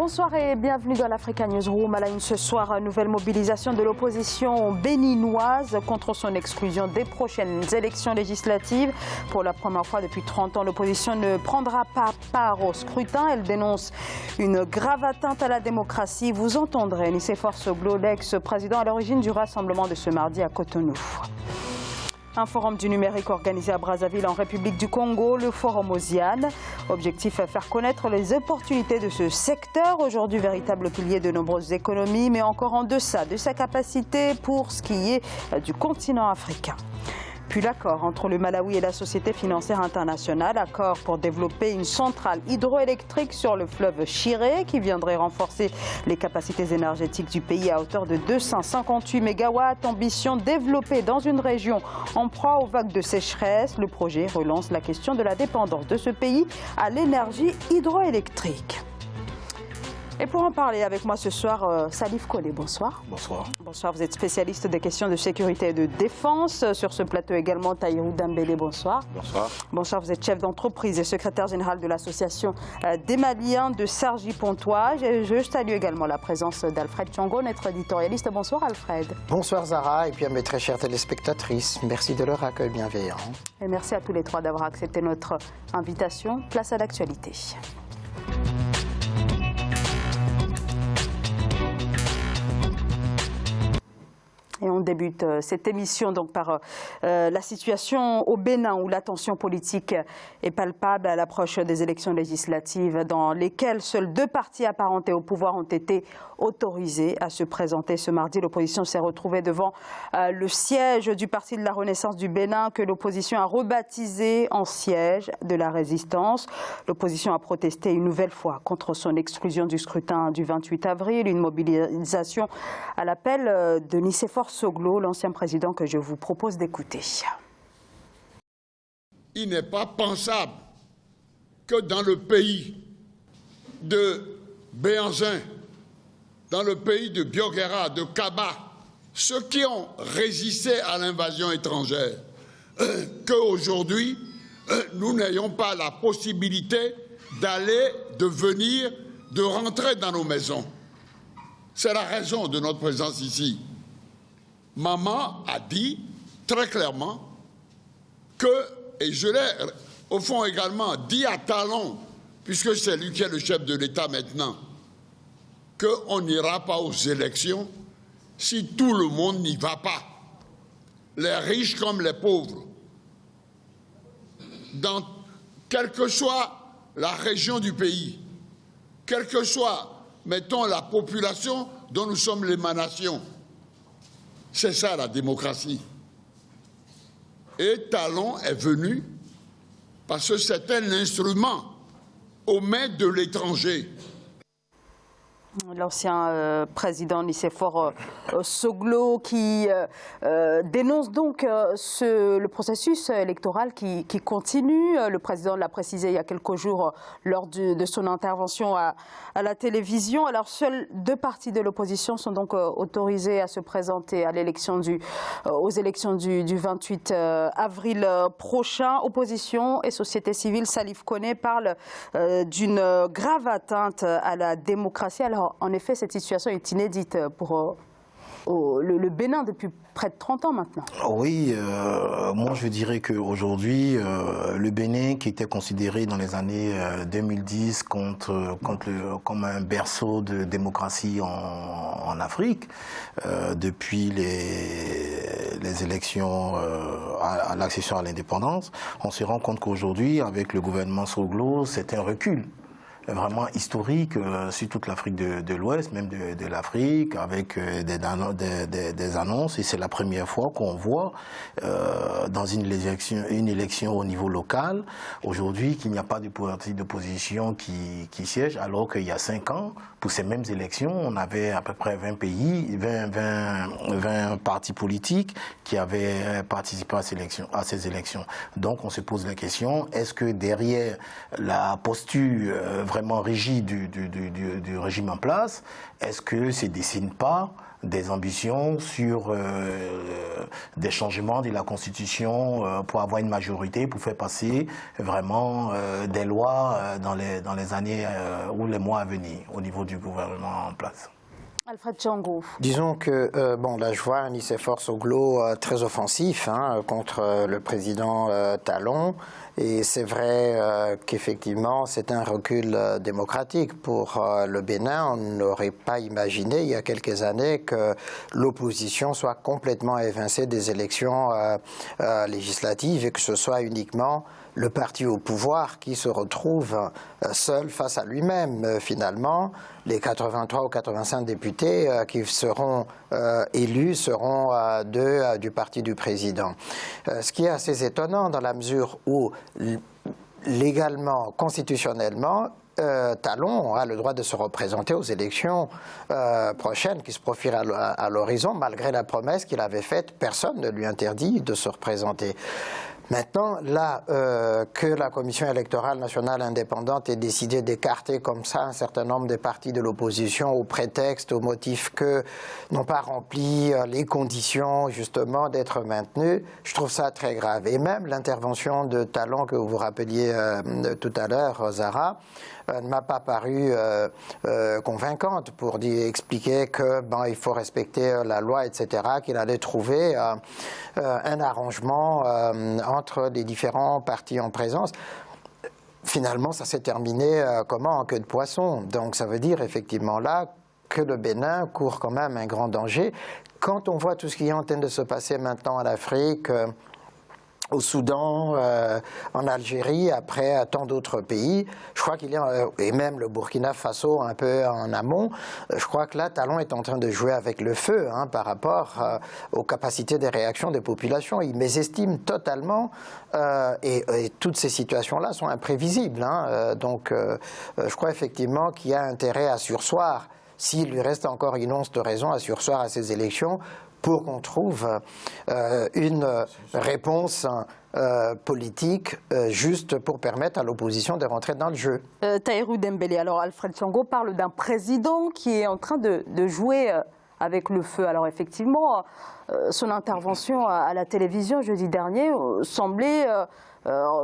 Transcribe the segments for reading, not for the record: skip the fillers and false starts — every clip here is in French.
Bonsoir et bienvenue dans l'Africa Newsroom. À la une ce soir, nouvelle mobilisation de l'opposition béninoise contre son exclusion des prochaines élections législatives. Pour la première fois depuis 30 ans, l'opposition ne prendra pas part au scrutin. Elle dénonce une grave atteinte à la démocratie. Vous entendrez Nicéphore Soglo, l'ex-président à l'origine du rassemblement de ce mardi à Cotonou. Un forum du numérique organisé à Brazzaville en République du Congo, le forum Osiane. Objectif faire connaître les opportunités de ce secteur, aujourd'hui véritable pilier de nombreuses économies, mais encore en deçà de sa capacité pour ce qui est du continent africain. Puis l'accord entre le Malawi et la Société financière internationale, accord pour développer une centrale hydroélectrique sur le fleuve Chiré qui viendrait renforcer les capacités énergétiques du pays à hauteur de 258 MW. Ambition développée dans une région en proie aux vagues de sécheresse. Le projet relance la question de la dépendance de ce pays à l'énergie hydroélectrique. Et pour en parler avec moi ce soir, Salif Kone, bonsoir. Bonsoir. Bonsoir, vous êtes spécialiste des questions de sécurité et de défense. Sur ce plateau également, Taïrou Dambélé, bonsoir. Bonsoir. Bonsoir, vous êtes chef d'entreprise et secrétaire général de l'association des Maliens de Cergy-Pontoise. Je salue également la présence d'Alfred Tchongo, notre éditorialiste. Bonsoir Alfred. Bonsoir Zara et puis à mes très chères téléspectatrices. Merci de leur accueil bienveillant. Et merci à tous les trois d'avoir accepté notre invitation. Place à l'actualité. Et on débute cette émission donc par la situation au Bénin où la tension politique est palpable à l'approche des élections législatives dans lesquelles seuls deux partis apparentés au pouvoir ont été autorisés à se présenter ce mardi. L'opposition s'est retrouvée devant le siège du Parti de la Renaissance du Bénin que l'opposition a rebaptisé en siège de la résistance. L'opposition a protesté une nouvelle fois contre son exclusion du scrutin du 28 avril, une mobilisation à l'appel de Nicéphore Soglo, l'ancien président que je vous propose d'écouter. Il n'est pas pensable que dans le pays de Béhanzin, dans le pays de Bioguera, de Kaba, ceux qui ont résisté à l'invasion étrangère, qu'aujourd'hui, nous n'ayons pas la possibilité d'aller, de venir, de rentrer dans nos maisons. C'est la raison de notre présence ici. Maman a dit très clairement que, et je l'ai au fond également dit à Talon, puisque c'est lui qui est le chef de l'État maintenant, qu'on n'ira pas aux élections si tout le monde n'y va pas, les riches comme les pauvres. Dans quelle que soit la région du pays, quelle que soit, mettons, la population dont nous sommes l'émanation. C'est ça la démocratie. Et Talon est venu parce que c'était l'instrument aux mains de l'étranger. L'ancien président Nicéphore Soglo qui dénonce donc le processus électoral qui continue. Le président l'a précisé il y a quelques jours lors de son intervention à la télévision. Alors seuls deux partis de l'opposition sont donc autorisés à se présenter à aux élections du 28 avril prochain. Opposition et société civile, Salif Kone parle d'une grave atteinte à la démocratie. Alors, en effet, cette situation est inédite pour le Bénin depuis près de 30 ans maintenant. Oui, moi je dirais qu'aujourd'hui, le Bénin, qui était considéré dans les années 2010 comme un berceau de démocratie en Afrique, depuis les élections à l'accession à l'indépendance, on se rend compte qu'aujourd'hui, avec le gouvernement Soglo, c'est un recul vraiment historique sur toute l'Afrique de l'Ouest, même de l'Afrique, avec des annonces. Et c'est la première fois qu'on voit dans une élection au niveau local, aujourd'hui, qu'il n'y a pas de parti d'opposition qui siège, alors qu'il y a 5 ans, pour ces mêmes élections, on avait à peu près 20 pays, 20 partis politiques qui avaient participé à ces élections. Donc on se pose la question, est-ce que derrière la posture vraiment rigide du régime en place, est-ce que ça ne dessine pas des ambitions sur des changements de la Constitution pour avoir une majorité, pour faire passer vraiment des lois dans les années ou les mois à venir au niveau du gouvernement en place? Alfred Thiango. Disons que, bon, là je vois un Nicéphore Soglo très offensif contre le président Talon. Et c'est vrai qu'effectivement, c'est un recul démocratique pour le Bénin. On n'aurait pas imaginé il y a quelques années que l'opposition soit complètement évincée des élections législatives et que ce soit uniquement le parti au pouvoir qui se retrouve seul face à lui-même. Finalement, les 83 ou 85 députés qui seront élus seront du parti du président. Ce qui est assez étonnant dans la mesure où, légalement, constitutionnellement, Talon a le droit de se représenter aux élections prochaines qui se profilent à l'horizon. Malgré la promesse qu'il avait faite, personne ne lui interdit de se représenter. Maintenant, là que la Commission électorale nationale indépendante ait décidé d'écarter comme ça un certain nombre de partis de l'opposition au prétexte, au motif que n'ont pas rempli les conditions justement d'être maintenus, je trouve ça très grave. Et même l'intervention de Talon que vous vous rappeliez tout à l'heure, Zahra, ne m'a pas paru convaincante pour expliquer que il faut respecter la loi, etc., qu'il allait trouver un arrangement entre les différents partis en présence. Finalement, ça s'est terminé comment? En queue de poisson. Donc ça veut dire effectivement là que le Bénin court quand même un grand danger. Quand on voit tout ce qui est en train de se passer maintenant en Afrique, au Soudan, en Algérie, après tant d'autres pays, je crois qu'il y a, et même le Burkina Faso un peu en amont, je crois que là, Talon est en train de jouer avec le feu par rapport aux capacités de réaction des populations. Il mésestime totalement et toutes ces situations-là sont imprévisibles. Donc je crois effectivement qu'il y a intérêt à surseoir, s'il lui reste encore une once de raison, à surseoir à ces élections, pour qu'on trouve une réponse politique juste pour permettre à l'opposition de rentrer dans le jeu. Tahirou Dembélé, alors Alfred Thiango parle d'un président qui est en train de jouer avec le feu. Alors effectivement, son intervention à la télévision jeudi dernier semblait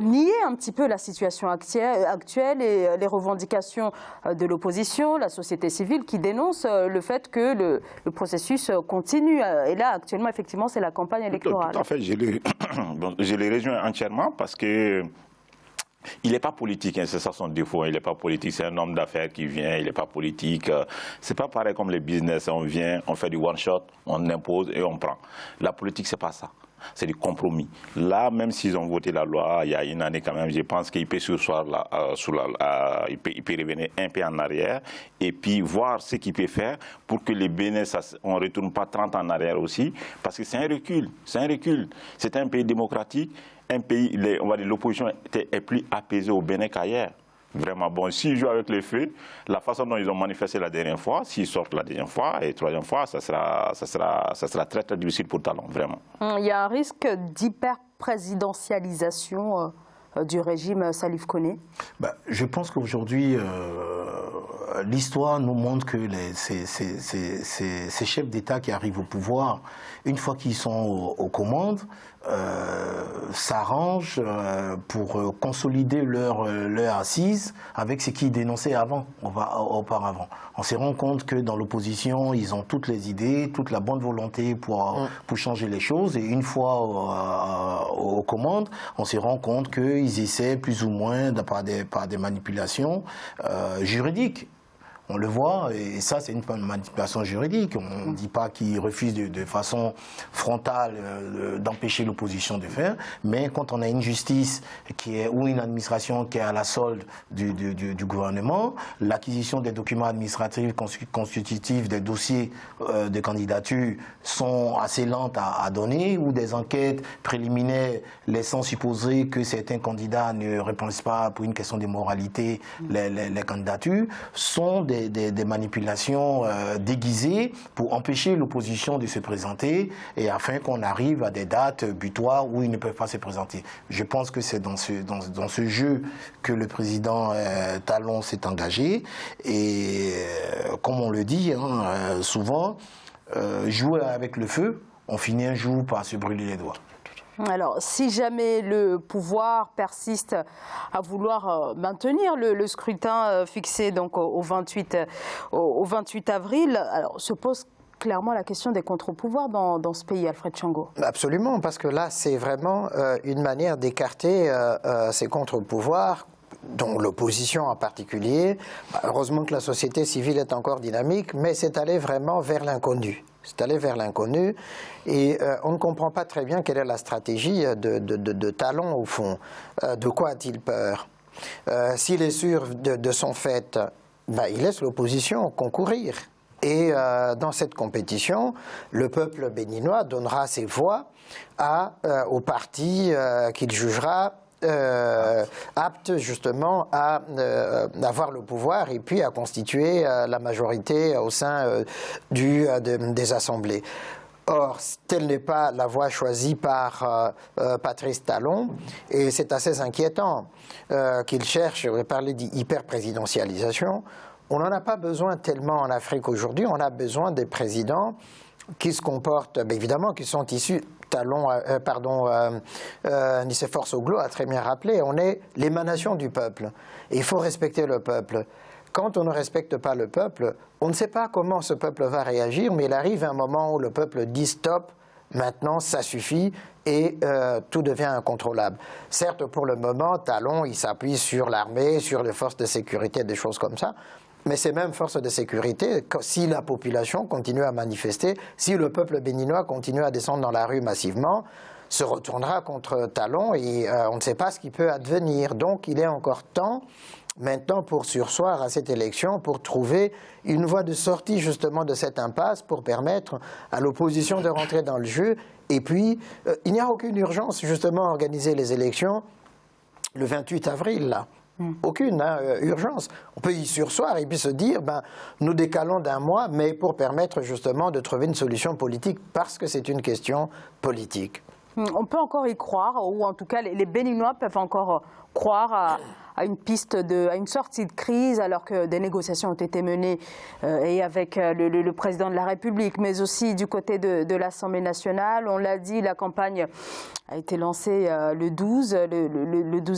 nier un petit peu la situation actuelle et les revendications de l'opposition, la société civile qui dénonce le fait que le processus continue. Et là, actuellement, effectivement, c'est la campagne électorale. Tout à fait, je les rejoins entièrement parce que il n'est pas politique, c'est ça son défaut, il n'est pas politique, c'est un homme d'affaires qui vient, il n'est pas politique. C'est pas pareil comme les business, on vient, on fait du one-shot, on impose et on prend. La politique, c'est pas ça. C'est du compromis. Là, même s'ils ont voté la loi il y a une année quand même, je pense qu'il peut sursoir il peut revenir un peu en arrière et puis voir ce qu'il peut faire pour que les Bénin, on ne retourne pas 30 ans en arrière aussi, parce que c'est un recul, c'est un recul. C'est un pays démocratique, un pays, on va dire, l'opposition est plus apaisée au Bénin qu'ailleurs. Vraiment, bon, s'ils jouent avec les faits, la façon dont ils ont manifesté la dernière fois, s'ils sortent la deuxième fois et troisième fois, ça sera très très difficile pour Talon, vraiment. Il y a un risque d'hyper-présidentialisation du régime Salif Koné? Je pense qu'aujourd'hui, l'histoire nous montre que ces chefs d'État qui arrivent au pouvoir, une fois qu'ils sont aux commandes, s'arrangent pour consolider leur assise avec ce qu'ils dénonçaient auparavant. On se rend compte que dans l'opposition, ils ont toutes les idées, toute la bonne volonté pour changer les choses. Et une fois aux commandes, on se rend compte qu'ils essaient plus ou moins, par des manipulations juridiques. On le voit, et ça c'est une manipulation juridique. On ne dit pas qu'ils refusent de façon frontale d'empêcher l'opposition de faire, mais quand on a une justice ou une administration qui est à la solde du gouvernement, l'acquisition des documents administratifs constitutifs des dossiers de candidature sont assez lentes à donner, ou des enquêtes préliminaires laissant supposer que certains candidats ne répondent pas pour une question de moralité les candidatures, sont des des manipulations déguisées pour empêcher l'opposition de se présenter et afin qu'on arrive à des dates butoirs où ils ne peuvent pas se présenter. Je pense que c'est dans ce jeu que le président Talon s'est engagé et comme on le dit souvent, jouer avec le feu, on finit un jour par se brûler les doigts. Alors, si jamais le pouvoir persiste à vouloir maintenir le scrutin fixé donc au 28 avril, alors se pose clairement la question des contre-pouvoirs dans ce pays, Alfred Tchango. Absolument, parce que là, c'est vraiment une manière d'écarter ces contre-pouvoirs, dont l'opposition en particulier. Heureusement que la société civile est encore dynamique, mais c'est aller vraiment vers l'inconnu. C'est aller vers l'inconnu et on ne comprend pas très bien quelle est la stratégie de Talon au fond. De quoi a-t-il peur? S'il est sûr de son fait, il laisse l'opposition concourir. Et dans cette compétition, le peuple béninois donnera ses voix au parti qu'il jugera apte justement à avoir le pouvoir et puis à constituer la majorité au sein des assemblées. Or, telle n'est pas la voie choisie par Patrice Talon, et c'est assez inquiétant qu'il cherche, je vais parler d'hyper-présidentialisation. On n'en a pas besoin tellement en Afrique aujourd'hui, on a besoin des présidents qui se comportent, évidemment, qui sont issus... Nicéphore Soglo a très bien rappelé, on est l'émanation du peuple. Et il faut respecter le peuple. Quand on ne respecte pas le peuple, on ne sait pas comment ce peuple va réagir, mais il arrive un moment où le peuple dit stop, maintenant ça suffit, et tout devient incontrôlable. Certes, pour le moment, Talon, il s'appuie sur l'armée, sur les forces de sécurité, des choses comme ça. Mais ces mêmes forces de sécurité, si la population continue à manifester, si le peuple béninois continue à descendre dans la rue massivement, se retournera contre Talon et on ne sait pas ce qui peut advenir. Donc il est encore temps maintenant pour surseoir à cette élection, pour trouver une voie de sortie justement de cette impasse, pour permettre à l'opposition de rentrer dans le jeu. Et puis, il n'y a aucune urgence justement à organiser les élections le 28 avril là. Aucune urgence. On peut y surseoir et puis se dire, nous décalons d'un mois, mais pour permettre justement de trouver une solution politique, parce que c'est une question politique. On peut encore y croire, ou en tout cas les Béninois peuvent encore croire à une piste à une sortie de crise, alors que des négociations ont été menées et avec le président de la République, mais aussi du côté de l'Assemblée nationale. On l'a dit, la campagne a été lancée le 12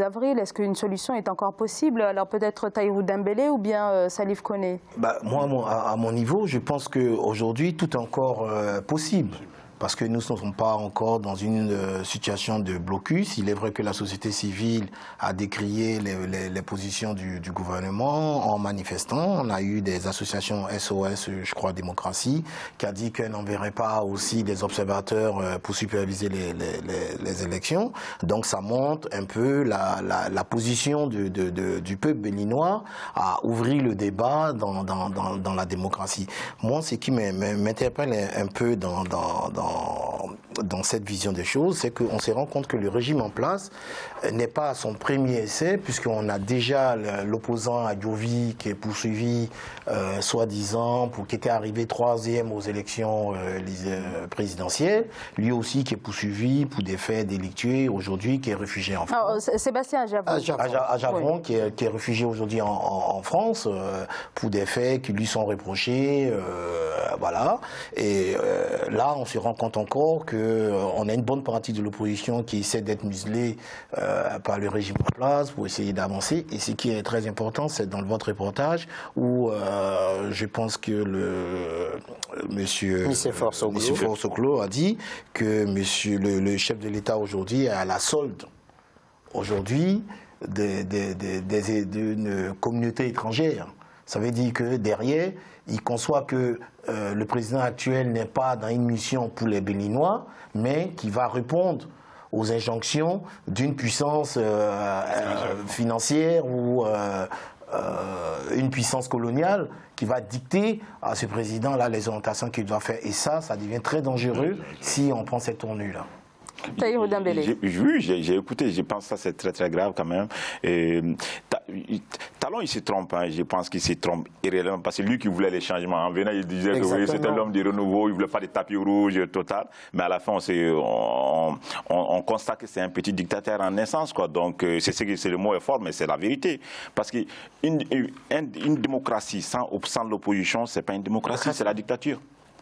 avril. Est-ce qu'une solution est encore possible? Alors peut-être Tahirou Dembélé ou bien Salif Koné? Moi, à mon niveau, je pense qu'aujourd'hui, tout est encore possible. Parce que nous ne sommes pas encore dans une situation de blocus. Il est vrai que la société civile a décrié les positions du gouvernement en manifestant. On a eu des associations SOS, je crois, Démocratie, qui a dit qu'elle n'enverrait pas aussi des observateurs pour superviser les élections. Donc ça montre un peu la position du peuple béninois à ouvrir le débat dans la démocratie. Moi, ce qui m'interpelle un peu dans cette vision des choses, c'est qu'on se rend compte que le régime en place n'est pas à son premier essai, puisqu'on a déjà l'opposant Adjovi qui est poursuivi, soi-disant, qui était arrivé 3e aux élections présidentielles, lui aussi qui est poursuivi pour des faits délictueux, aujourd'hui qui est réfugié en France. Sébastien Ajavron, qui est réfugié aujourd'hui en France pour des faits qui lui sont reprochés, voilà. Et là, on se rend compte encore qu'on a une bonne partie de l'opposition qui essaie d'être muselée par le régime en place pour essayer d'avancer. Et ce qui est très important, c'est dans votre reportage où je pense que monsieur Nicéphore Soglo a dit que le chef de l'État aujourd'hui est à la solde aujourd'hui d'une communauté étrangère. Ça veut dire que derrière, il conçoit que le président actuel n'est pas dans une mission pour les Béninois, mais qui va répondre aux injonctions d'une puissance financière ou une puissance coloniale qui va dicter à ce président-là les orientations qu'il doit faire. Et ça devient très dangereux si on prend cette tournure-là. Tahirou Dembélé. Oui, j'ai écouté, je pense que ça c'est très très grave quand même. Talon il se trompe, hein. Je pense qu'il se trompe irréellement parce que lui qui voulait les changements, en venant il disait que oui, c'était l'homme du renouveau, il ne voulait pas de tapis rouge total, mais à la fin on constate que c'est un petit dictateur en naissance, quoi. Donc c'est le mot est fort, mais c'est la vérité. Parce qu'une démocratie sans l'opposition, c'est pas une démocratie, c'est la dictature.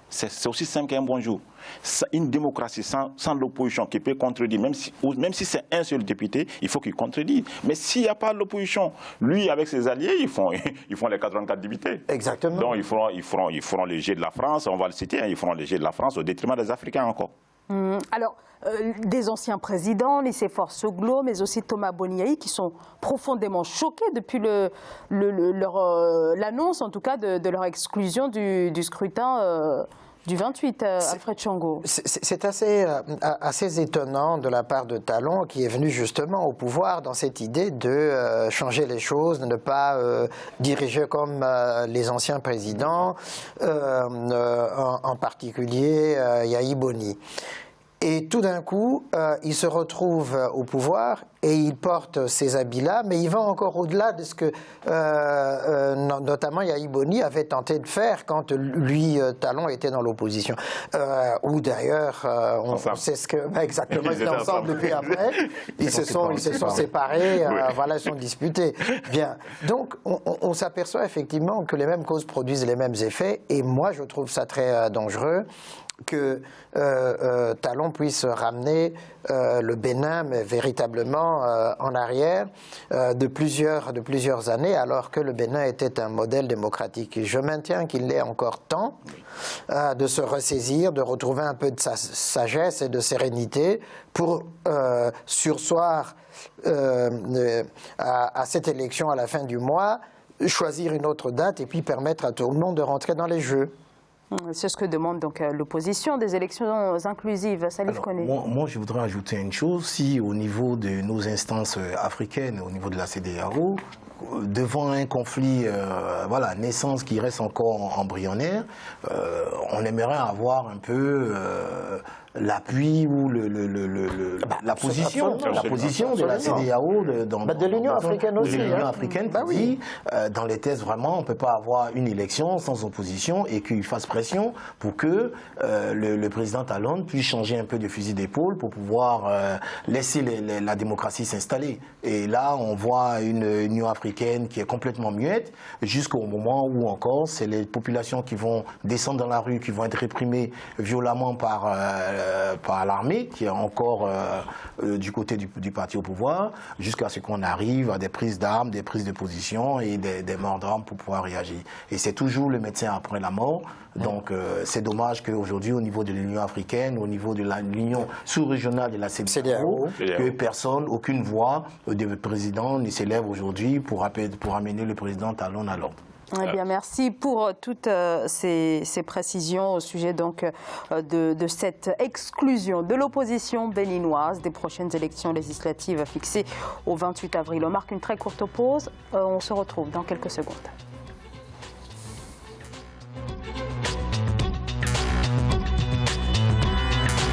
C'est aussi simple qu'un bonjour. Une démocratie sans l'opposition qui peut contredire, même si c'est un seul député, il faut qu'il contredise. Mais s'il n'y a pas l'opposition, lui avec ses alliés, ils font les 84 députés. Exactement. Donc ils feront le jet de la France, on va le citer, hein, ils feront le jet de la France au détriment des Africains encore. Alors, des anciens présidents, Nicéphore Soglo, mais aussi Thomas Boniaï, qui sont profondément choqués depuis l'annonce, en tout cas, de leur exclusion du scrutin du 28, Alfred Tchongo. C'est assez étonnant de la part de Talon, qui est venu justement au pouvoir dans cette idée de changer les choses, de ne pas diriger comme les anciens présidents, en particulier Yahi Boni. Et tout d'un coup, il se retrouve au pouvoir et il porte ces habits-là, mais il va encore au-delà de ce que notamment Yahi Boni avait tenté de faire quand lui, Talon, était dans l'opposition. Ou d'ailleurs, on sait ce que... exactement, ils étaient ensemble depuis après. Ils se sont séparés, voilà, ils sont disputés. Bien. Donc, on s'aperçoit effectivement que les mêmes causes produisent les mêmes effets, et moi, je trouve ça très dangereux que Talon puisse ramener le Bénin, mais véritablement en arrière de plusieurs années, alors que le Bénin était un modèle démocratique. Et je maintiens qu'il est encore temps de se ressaisir, de retrouver un peu de sa sagesse et de sérénité pour surseoir à cette élection à la fin du mois, choisir une autre date et puis permettre à tout le monde de rentrer dans les jeux. C'est ce que demande donc l'opposition, des élections inclusives. Salif Koné. Moi, je voudrais ajouter une chose. Si au niveau de nos instances africaines, au niveau de la CEDEAO, devant un conflit, naissance qui reste encore embryonnaire, on aimerait avoir un peu l'appui ou la position de la CEDEAO, de l'Union africaine aussi. De l'Union africaine qui dit, dans les thèses, vraiment, on ne peut pas avoir une élection sans opposition et qu'il fasse pression pour que le président Talon puisse changer un peu de fusil d'épaule pour pouvoir laisser la démocratie s'installer. Et là, on voit une Union africaine qui est complètement muette jusqu'au moment où encore, c'est les populations qui vont descendre dans la rue, qui vont être réprimées violemment par l'armée, qui est encore du côté du parti au pouvoir, jusqu'à ce qu'on arrive à des prises d'armes, des prises de position et des morts d'armes pour pouvoir réagir. Et c'est toujours le médecin après la mort. Donc c'est dommage qu'aujourd'hui, au niveau de l'Union africaine, au niveau de l'Union sous-régionale de la CEDEAO, que personne, aucune voix de président ne s'élève aujourd'hui pour amener le président Talon à l'ordre. Eh bien, merci pour toutes ces précisions au sujet donc de cette exclusion de l'opposition béninoise des prochaines élections législatives fixées au 28 avril. On marque une très courte pause. On se retrouve dans quelques secondes.